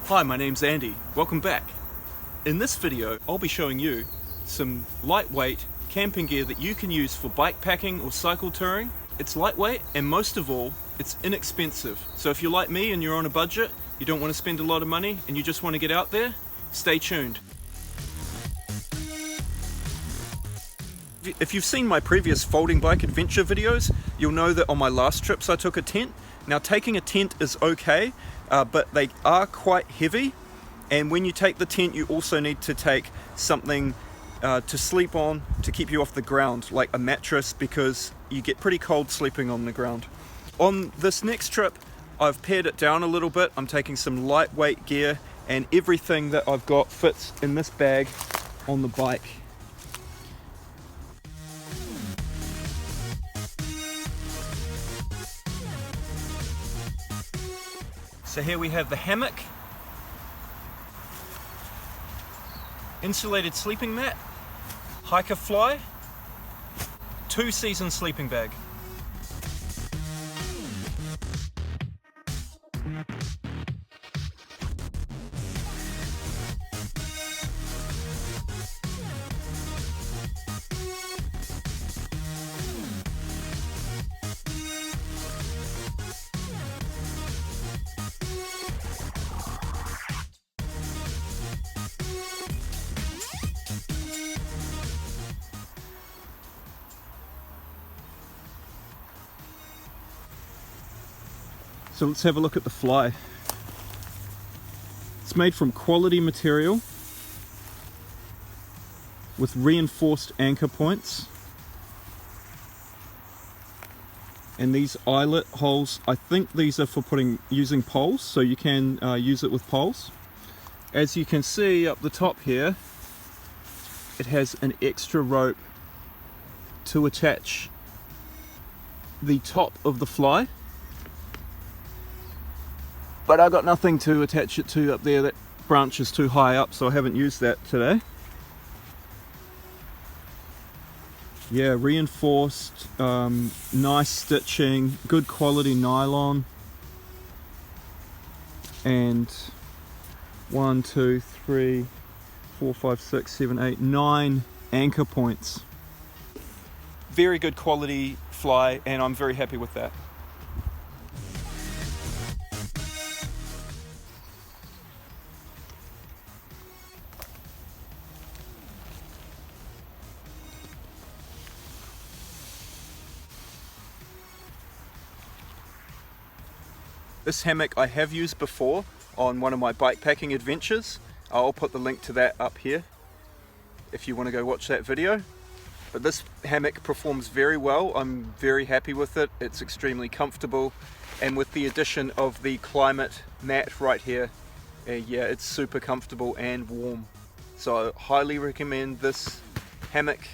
Hi, my name's Andy. Welcome back. In this video, I'll be showing you some lightweight camping gear that you can use for bike packing or cycle touring. It's lightweight and most of all, it's inexpensive. So if you're like me and you're on a budget, you don't want to spend a lot of money and you just want to get out there, stay tuned. If you've seen my previous folding bike adventure videos, you'll know that on my last trips I took a tent. Now taking a tent is okay, but they are quite heavy, and when you take the tent you also need to take something to sleep on to keep you off the ground, like a mattress, because you get pretty cold sleeping on the ground. On this next trip I've pared it down a little bit. I'm taking some lightweight gear and everything that I've got fits in this bag on the bike. So here we have the hammock, insulated sleeping mat, hiker fly, 2-season sleeping bag. So let's have a look at the fly. It's made from quality material with reinforced anchor points. And these eyelet holes, I think these are for using poles, so you can use it with poles. As you can see up the top here, it has an extra rope to attach the top of the fly. But I got nothing to attach it to up there. That branch is too high up, so I haven't used that today. Yeah, reinforced, nice stitching, good quality nylon, and 1, 2, 3, 4, 5, 6, 7, 8, 9 anchor points. Very good quality fly, and I'm very happy with that. This hammock I have used before on one of my bikepacking adventures. I'll put the link to that up here if you want to go watch that video. But this hammock performs very well. I'm very happy with it. It's extremely comfortable, and with the addition of the climate mat right here, yeah, it's super comfortable and warm. So I highly recommend this hammock.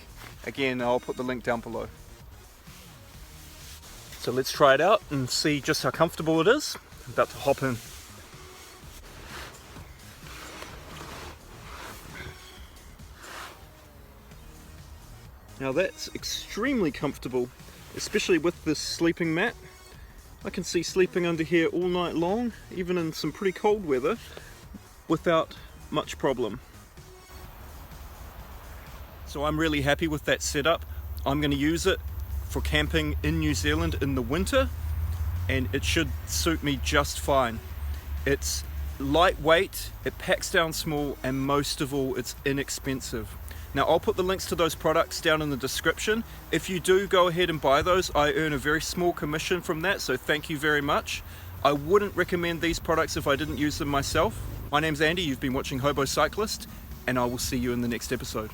Again, I'll put the link down below. So let's try it out and see just how comfortable it is. I'm about to hop in. Now that's extremely comfortable, especially with this sleeping mat. I can see sleeping under here all night long, even in some pretty cold weather, without much problem. So I'm really happy with that setup. I'm going to use it for camping in New Zealand in the winter, and it should suit me just fine. It's lightweight, it packs down small, and most of all, it's inexpensive. Now I'll put the links to those products down in the description. If you do go ahead and buy those, I earn a very small commission from that, so thank you very much. I wouldn't recommend these products if I didn't use them myself. My name's Andy, you've been watching Hobocyclist, and I will see you in the next episode.